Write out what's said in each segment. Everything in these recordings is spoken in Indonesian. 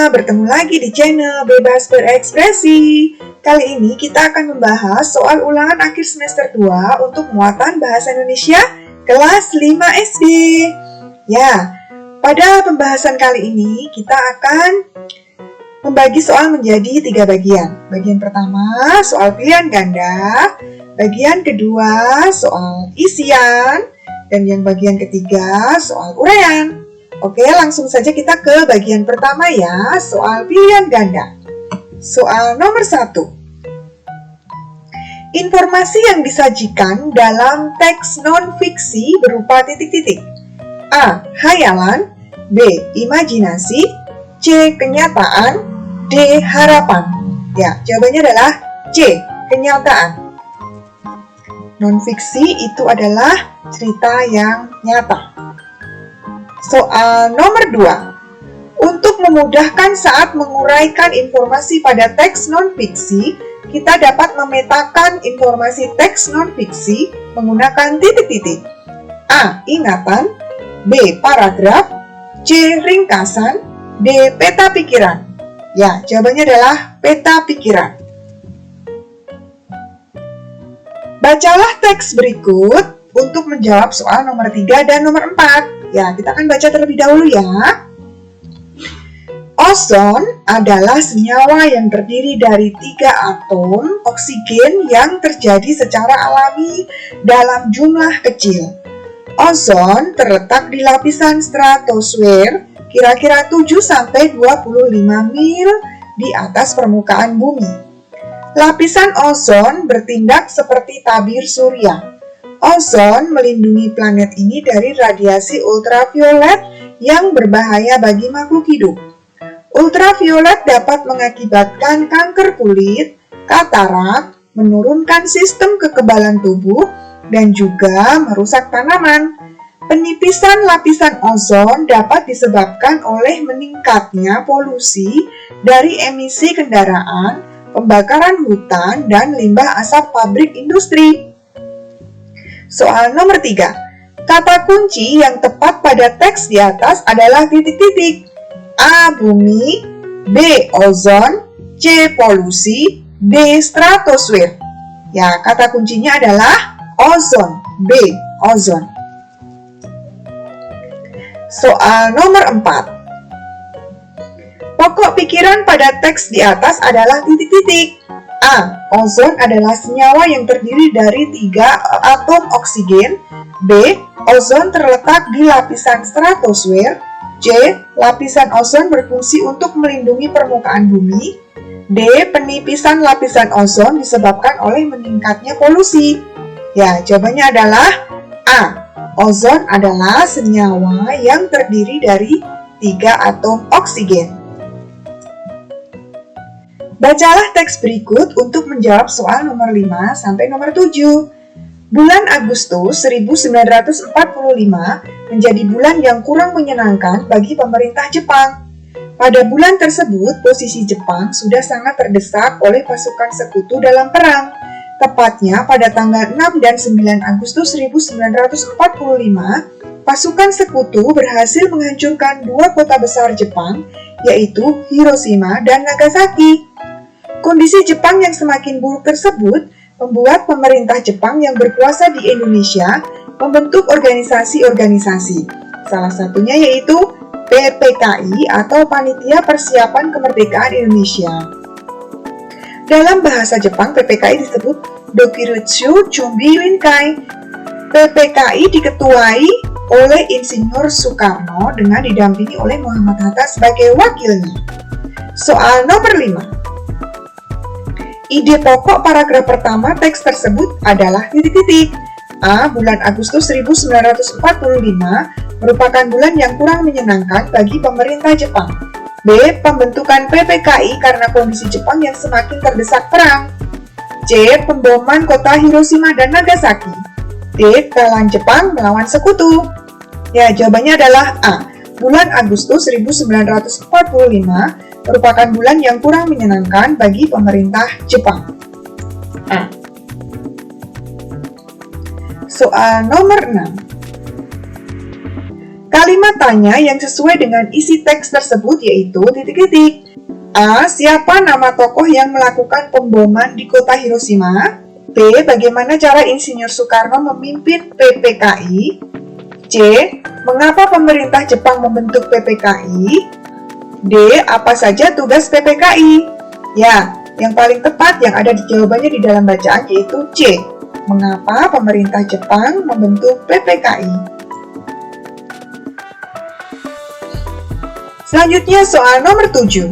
bertemu lagi di channel Bebas Berekspresi. Kali ini kita akan membahas soal ulangan akhir semester 2 untuk muatan Bahasa Indonesia kelas 5 SD. Ya, pada pembahasan kali ini kita akan membagi soal menjadi 3 bagian. Bagian pertama soal pilihan ganda, bagian kedua soal isian, dan yang bagian ketiga soal uraian. Oke, langsung saja kita ke bagian pertama ya, soal pilihan ganda. Soal nomor 1. Informasi yang disajikan dalam teks non-fiksi berupa titik-titik. A. Hayalan, B. Imajinasi, C. Kenyataan, D. Harapan. Ya, jawabannya adalah C. Kenyataan. Non-fiksi itu adalah cerita yang nyata. Soal nomor 2. Untuk memudahkan saat menguraikan informasi pada teks non-fiksi, kita dapat memetakan informasi teks non-fiksi menggunakan titik-titik. A. Ingatan, B. Paragraf, C. Ringkasan, D. Peta pikiran. Ya, jawabannya adalah peta pikiran. Bacalah teks berikut untuk menjawab soal nomor 3 dan nomor 4. Ya, kita akan baca terlebih dahulu ya. Ozon adalah senyawa yang terdiri dari 3 atom oksigen yang terjadi secara alami dalam jumlah kecil. Ozon terletak di lapisan stratosfer kira-kira 7-25 mil di atas permukaan bumi. Lapisan ozon bertindak seperti tabir surya. Ozon melindungi planet ini dari radiasi ultraviolet yang berbahaya bagi makhluk hidup. Ultraviolet dapat mengakibatkan kanker kulit, katarak, menurunkan sistem kekebalan tubuh, dan juga merusak tanaman. Penipisan lapisan ozon dapat disebabkan oleh meningkatnya polusi dari emisi kendaraan, pembakaran hutan, dan limbah asap pabrik industri. Soal nomor 3. Kata kunci yang tepat pada teks di atas adalah titik-titik. A. Bumi, B. Ozon, C. Polusi, D. Stratosfer. Ya, kata kuncinya adalah ozon, B. Ozon. Soal nomor 4. Pokok pikiran pada teks di atas adalah titik-titik. A. Ozon adalah senyawa yang terdiri dari 3 atom oksigen. B. Ozon terletak di lapisan stratosfer. C. Lapisan ozon berfungsi untuk melindungi permukaan bumi. D. Penipisan lapisan ozon disebabkan oleh meningkatnya polusi. Ya, jawabannya adalah A. Ozon adalah senyawa yang terdiri dari 3 atom oksigen. Bacalah teks berikut untuk menjawab soal nomor 5 sampai nomor 7. Bulan Agustus 1945 menjadi bulan yang kurang menyenangkan bagi pemerintah Jepang. Pada bulan tersebut, posisi Jepang sudah sangat terdesak oleh pasukan sekutu dalam perang. Tepatnya pada tanggal 6 dan 9 Agustus 1945, pasukan sekutu berhasil menghancurkan 2 kota besar Jepang, yaitu Hiroshima dan Nagasaki. Kondisi Jepang yang semakin buruk tersebut membuat pemerintah Jepang yang berkuasa di Indonesia membentuk organisasi-organisasi. Salah satunya yaitu PPKI atau Panitia Persiapan Kemerdekaan Indonesia. Dalam bahasa Jepang, PPKI disebut Dokiritsu Chumbi Winkai. PPKI diketuai oleh Insinyur Soekarno dengan didampingi oleh Muhammad Hatta sebagai wakilnya. Soal nomor 5. Ide pokok paragraf pertama teks tersebut adalah titik-titik. A. Bulan Agustus 1945 merupakan bulan yang kurang menyenangkan bagi pemerintah Jepang. B. Pembentukan PPKI karena kondisi Jepang yang semakin terdesak perang. C. Pemboman kota Hiroshima dan Nagasaki. D. Kekalahan Jepang melawan sekutu. Ya, jawabannya adalah A. Bulan Agustus 1945 merupakan bulan yang kurang menyenangkan bagi pemerintah Jepang. A. Soal nomor 6. Kalimat Kalimat tanya yang sesuai dengan isi teks tersebut yaitu titik-titik. A. Siapa nama tokoh yang melakukan pemboman di kota Hiroshima? B. Bagaimana cara Insinyur Soekarno memimpin PPKI? C. Mengapa pemerintah Jepang membentuk PPKI? D. Apa saja tugas PPKI? Ya, yang paling tepat yang ada di jawabannya di dalam bacaan yaitu C. Mengapa pemerintah Jepang membentuk PPKI? Selanjutnya soal nomor 7.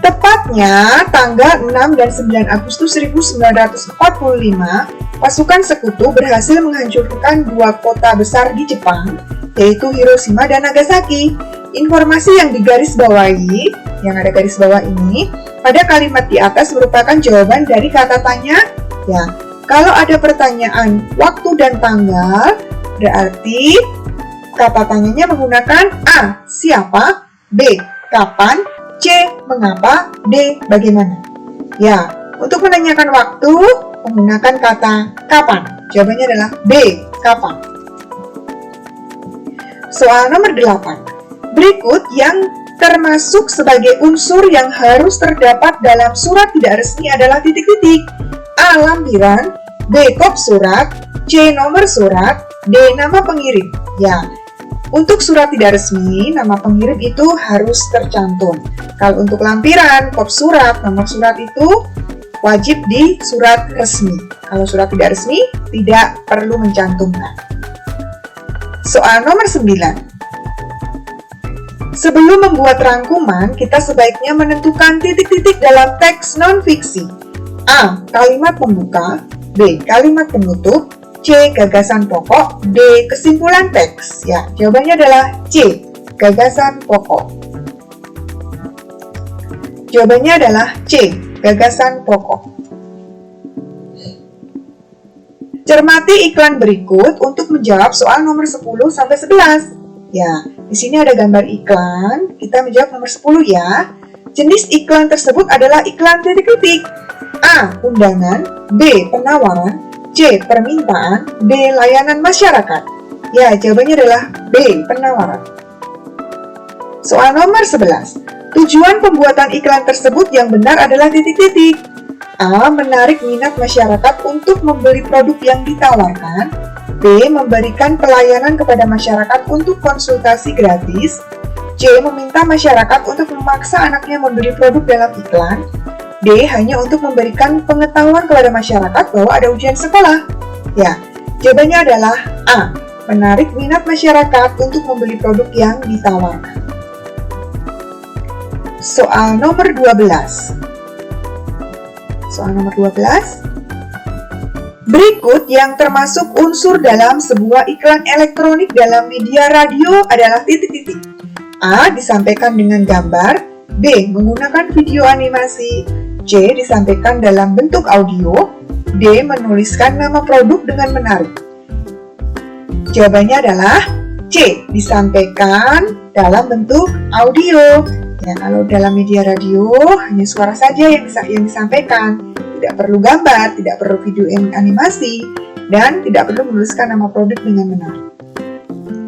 Tepatnya tanggal 6 dan 9 Agustus 1945, pasukan sekutu berhasil menghancurkan dua kota besar di Jepang, yaitu Hiroshima dan Nagasaki. Informasi yang digarisbawahi, yang ada garis bawah ini, pada kalimat di atas merupakan jawaban dari kata tanya. Ya, kalau ada pertanyaan waktu dan tanggal, berarti kata tanyanya menggunakan A. Siapa? B. Kapan? C. Mengapa? D. Bagaimana? Ya, untuk menanyakan waktu, menggunakan kata kapan. Jawabannya adalah B. Kapan. Soal nomor 8. Berikut yang termasuk sebagai unsur yang harus terdapat dalam surat tidak resmi adalah titik-titik. A. Lampiran. B. Kop surat. C. Nomor surat. D. Nama pengirim. Ya, untuk surat tidak resmi, nama pengirim itu harus tercantum. Kalau untuk lampiran, kop surat, nomor surat itu wajib di surat resmi. Kalau surat tidak resmi, tidak perlu mencantumkan. Soal nomor 9. Sebelum membuat rangkuman, kita sebaiknya menentukan titik-titik dalam teks non-fiksi. A. Kalimat pembuka. B. Kalimat penutup. C. Gagasan pokok. D. Kesimpulan teks. Ya, jawabannya adalah C. Gagasan pokok. Jawabannya adalah C. Gagasan pokok. Cermati iklan berikut untuk menjawab soal nomor 10 sampai 11. Ya, di sini ada gambar iklan. Kita menjawab nomor 10 ya. Jenis iklan tersebut adalah iklan titik-titik. A. Undangan. B. Penawaran. C. Permintaan. D. Layanan masyarakat. Ya, jawabannya adalah B. Penawaran. Soal nomor 11. Tujuan pembuatan iklan tersebut yang benar adalah titik-titik. A. Menarik minat masyarakat untuk membeli produk yang ditawarkan. B. Memberikan pelayanan kepada masyarakat untuk konsultasi gratis. C. Meminta masyarakat untuk memaksa anaknya membeli produk dalam iklan. D. Hanya untuk memberikan pengetahuan kepada masyarakat bahwa ada ujian sekolah. Ya, jawabannya adalah A. Menarik minat masyarakat untuk membeli produk yang ditawarkan. Soal nomor 12. Soal nomor 12. Berikut yang termasuk unsur dalam sebuah iklan elektronik dalam media radio adalah titik-titik. A. Disampaikan dengan gambar. B. Menggunakan video animasi. C. Disampaikan dalam bentuk audio. D. Menuliskan nama produk dengan menarik. Jawabannya adalah C. Disampaikan dalam bentuk audio. Ya, kalau dalam media radio hanya suara saja yang disampaikan, tidak perlu gambar, tidak perlu video animasi, dan tidak perlu menuliskan nama produk dengan menarik.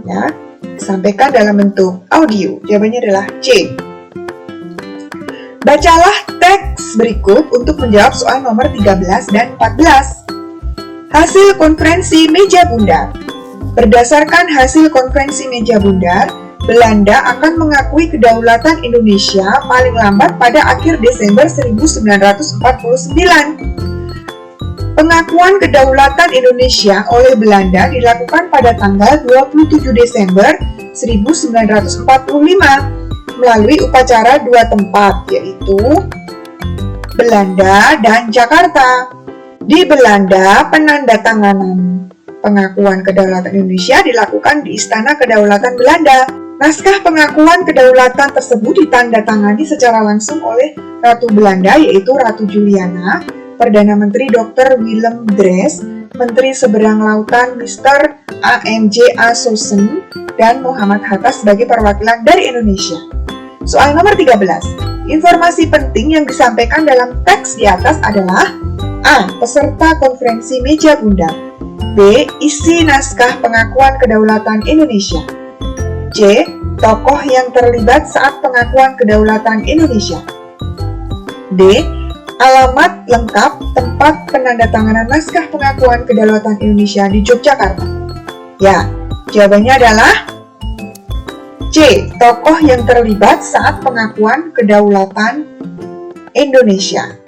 Ya, disampaikan dalam bentuk audio. Jawabannya adalah C. Bacalah teks berikut untuk menjawab soal nomor 13 dan 14. Hasil konferensi meja bundar. Berdasarkan hasil konferensi meja bundar, Belanda akan mengakui kedaulatan Indonesia paling lambat pada akhir Desember 1949. Pengakuan kedaulatan Indonesia oleh Belanda dilakukan pada tanggal 27 Desember 1945. Melalui upacara dua tempat, yaitu Belanda dan Jakarta. Di Belanda, penandatanganan pengakuan kedaulatan Indonesia dilakukan di Istana Kedaulatan Belanda. Naskah pengakuan kedaulatan tersebut ditandatangani secara langsung oleh Ratu Belanda, yaitu Ratu Juliana, Perdana Menteri Dr. Willem Drees, Menteri Seberang Lautan Mr. A.M.J. Asosen, dan Muhammad Hatta sebagai perwakilan dari Indonesia. Soal nomor 13. Informasi penting yang disampaikan dalam teks di atas adalah A. Peserta konferensi meja bundar. B. Isi naskah pengakuan kedaulatan Indonesia. C. Tokoh yang terlibat saat pengakuan kedaulatan Indonesia. D. Alamat lengkap tempat penandatanganan naskah pengakuan kedaulatan Indonesia di Yogyakarta. Ya, jawabannya adalah C. Tokoh yang terlibat saat pengakuan kedaulatan Indonesia.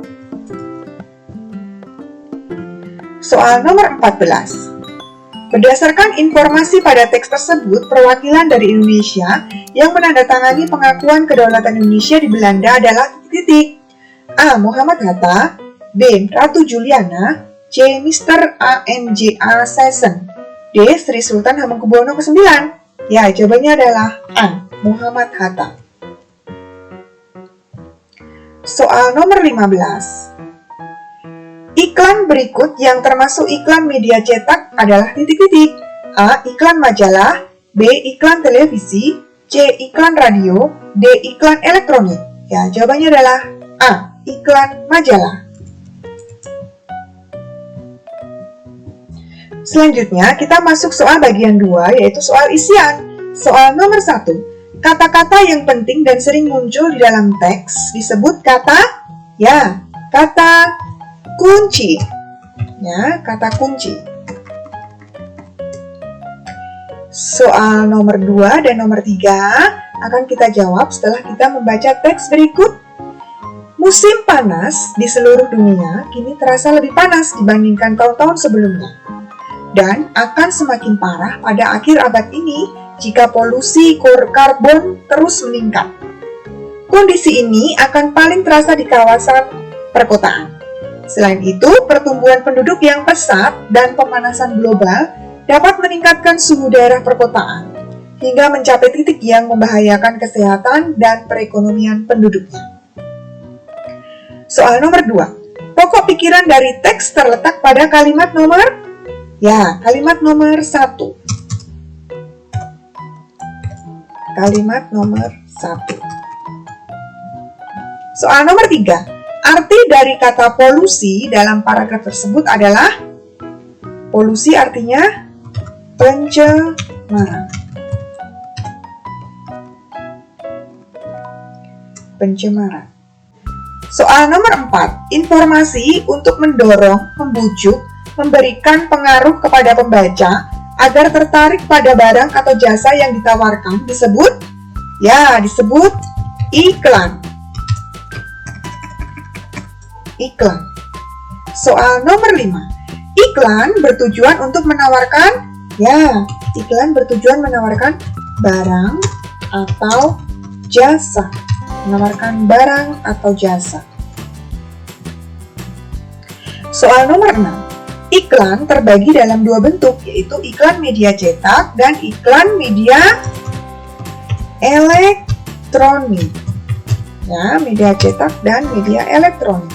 Soal nomor 14. Berdasarkan informasi pada teks tersebut, perwakilan dari Indonesia yang menandatangani pengakuan kedaulatan Indonesia di Belanda adalah titik. A. Muhammad Hatta, B. Ratu Juliana, C. Mr. A.N.J.A. Session, D. Sri Sultan Hamengkubuwono ke-9. Ya, jawabannya adalah A. Muhammad Hatta. Soal nomor 15. Iklan berikut yang termasuk iklan media cetak adalah titik-titik. A. Iklan majalah, B. Iklan televisi, C. Iklan radio, D. Iklan elektronik. Ya, jawabannya adalah A. Iklan majalah. Selanjutnya, kita masuk soal bagian 2, yaitu soal isian. Soal nomor 1. Kata-kata yang penting dan sering muncul di dalam teks disebut kata, kata kunci. Ya, kata kunci. Soal nomor 2 dan nomor 3 akan kita jawab setelah kita membaca teks berikut. Musim panas di seluruh dunia kini terasa lebih panas dibandingkan tahun-tahun sebelumnya. Dan akan semakin parah pada akhir abad ini jika polusi karbon terus meningkat. Kondisi ini akan paling terasa di kawasan perkotaan. Selain itu, pertumbuhan penduduk yang pesat dan pemanasan global dapat meningkatkan suhu daerah perkotaan hingga mencapai titik yang membahayakan kesehatan dan perekonomian penduduknya. Soal nomor 2. Pokok pikiran dari teks terletak pada kalimat nomor kalimat nomor 1. Kalimat nomor 1. Soal nomor 3. Arti dari kata polusi dalam paragraf tersebut adalah polusi artinya pencemaran. Pencemaran. Soal nomor 4. Informasi untuk mendorong, membujuk, memberikan pengaruh kepada pembaca agar tertarik pada barang atau jasa yang ditawarkan disebut iklan. Iklan. Soal nomor 5. Iklan bertujuan untuk menawarkan barang atau jasa. Menawarkan barang atau jasa. Soal nomor 6. Iklan terbagi dalam 2 bentuk, yaitu iklan media cetak dan iklan media elektronik. Ya, media cetak dan media elektronik.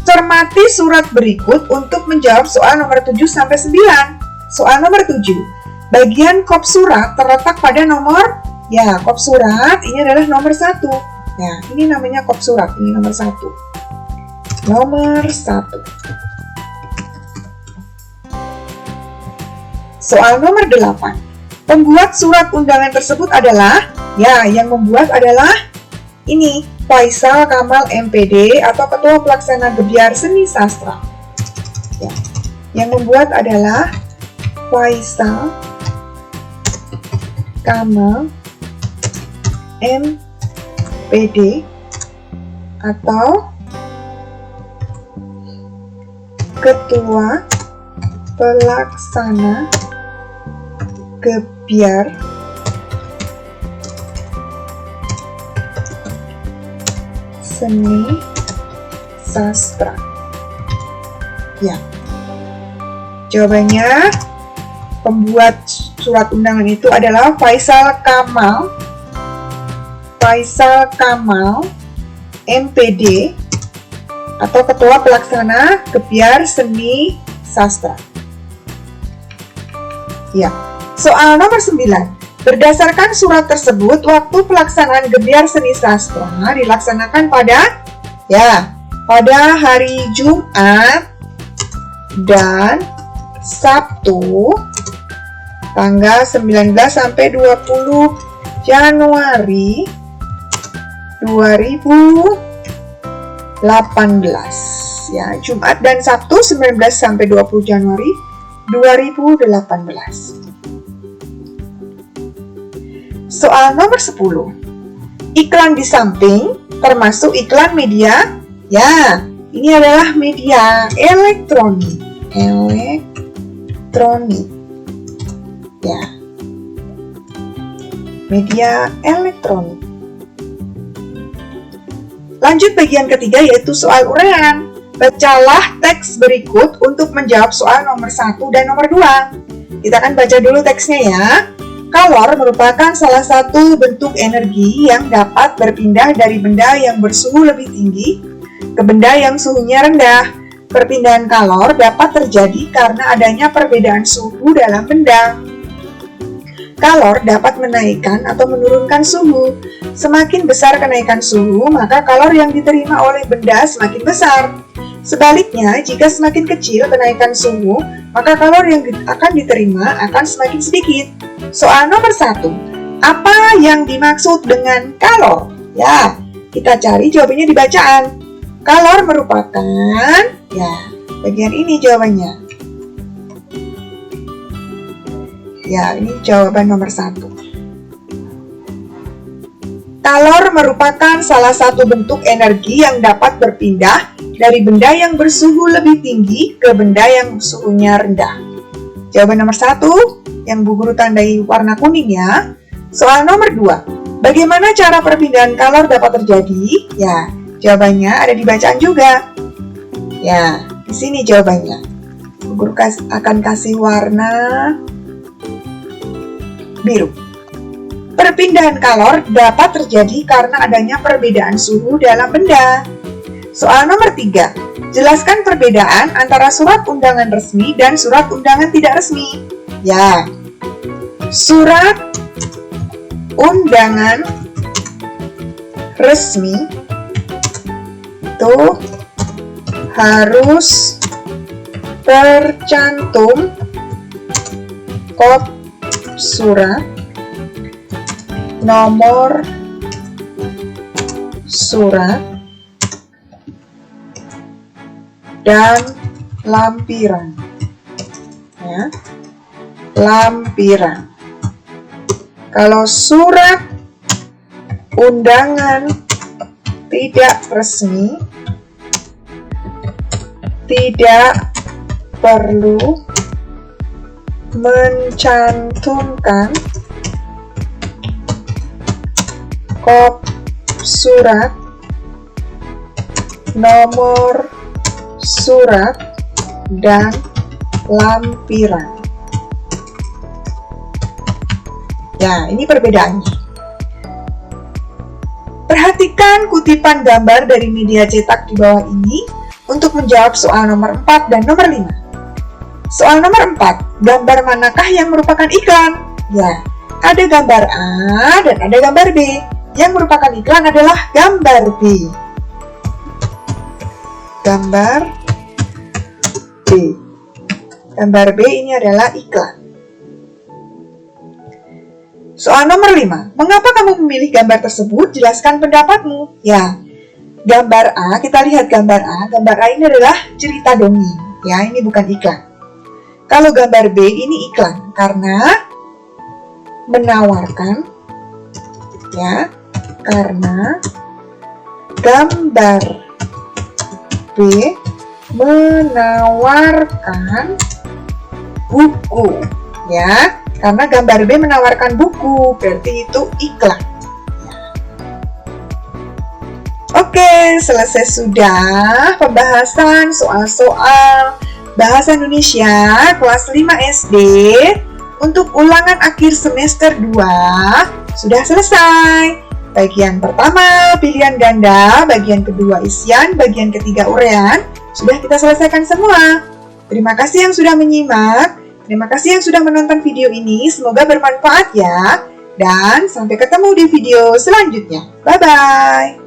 Cermati surat berikut untuk menjawab soal nomor 7-9. Soal nomor 7. Bagian kop surat terletak pada nomor, kop surat ini adalah nomor 1. Ya, ini namanya kop surat, ini nomor 1. Nomor 1. Soal nomor 8. Pembuat surat undangan tersebut adalah, yang membuat adalah ini, Faisal Kamal MPD atau Ketua Pelaksana Gebyar Seni Sastra. Ya, yang membuat adalah Faisal Kamal MPD atau Ketua Pelaksana Gebyar Seni Sastra. Ya, jawabannya pembuat surat undangan itu adalah Faisal Kamal MPD atau Ketua Pelaksana Gebyar Seni Sastra. Ya, soal nomor 9. Berdasarkan surat tersebut, waktu pelaksanaan Gebyar Seni Sastra dilaksanakan pada hari Jumat dan Sabtu tanggal 19 sampai 20 Januari 2018 ya, Jumat dan Sabtu 19 sampai 20 Januari 2018. Soal nomor 10. Iklan di samping termasuk iklan media? Ya, ini adalah media elektronik. Ya. Media elektronik. Lanjut bagian ketiga yaitu soal uraian. Bacalah teks berikut untuk menjawab soal nomor 1 dan nomor 2. Kita akan baca dulu teksnya ya. Kalor merupakan salah satu bentuk energi yang dapat berpindah dari benda yang bersuhu lebih tinggi ke benda yang suhunya rendah. Perpindahan kalor dapat terjadi karena adanya perbedaan suhu dalam benda. Kalor dapat menaikkan atau menurunkan suhu. Semakin besar kenaikan suhu, maka kalor yang diterima oleh benda semakin besar. Sebaliknya, jika semakin kecil kenaikan suhu, maka kalor yang akan diterima akan semakin sedikit. Soal nomor 1. Apa yang dimaksud dengan kalor? Ya, kita cari jawabannya di bacaan. Kalor merupakan, ya, bagian ini jawabannya. Ya, ini jawaban nomor 1. Kalor merupakan salah satu bentuk energi yang dapat berpindah dari benda yang bersuhu lebih tinggi ke benda yang suhunya rendah. Jawaban nomor 1 yang Bu Guru tandai warna kuning ya. Soal nomor 2. Bagaimana cara perpindahan kalor dapat terjadi? Ya, jawabannya ada di bacaan juga. Ya, di sini jawabannya. Bu Guru akan kasih warna biru. Perpindahan kalor dapat terjadi karena adanya perbedaan suhu dalam benda. Soal nomor 3. Jelaskan perbedaan antara surat undangan resmi dan surat undangan tidak resmi. Ya, surat undangan resmi itu harus tercantum kop surat, nomor surat, dan lampiran. Ya, lampiran. Kalau surat undangan tidak resmi, tidak perlu mencantumkan kop surat, nomor surat, dan lampiran. Ya, ini perbedaannya. Perhatikan kutipan gambar dari media cetak di bawah ini untuk menjawab soal nomor 4 dan nomor 5. Soal nomor 4, gambar manakah yang merupakan iklan? Ya, ada gambar A dan ada gambar B. Yang merupakan iklan adalah gambar B. Gambar B. Gambar B ini adalah iklan. Soal nomor 5. Mengapa kamu memilih gambar tersebut? Jelaskan pendapatmu. Ya, gambar A, kita lihat gambar A. Gambar A ini adalah cerita dongeng. Ya, ini bukan iklan. Kalau gambar B ini iklan karena menawarkan, ya, karena gambar B menawarkan buku, ya. Karena gambar B menawarkan buku, berarti itu iklan. Oke, selesai sudah pembahasan soal-soal Bahasa Indonesia kelas 5 SD untuk ulangan akhir semester 2 sudah selesai. Bagian pertama pilihan ganda, bagian kedua isian, bagian ketiga uraian sudah kita selesaikan semua. Terima kasih yang sudah menyimak. Terima kasih yang sudah menonton video ini, semoga bermanfaat ya. Dan sampai ketemu di video selanjutnya. Bye-bye.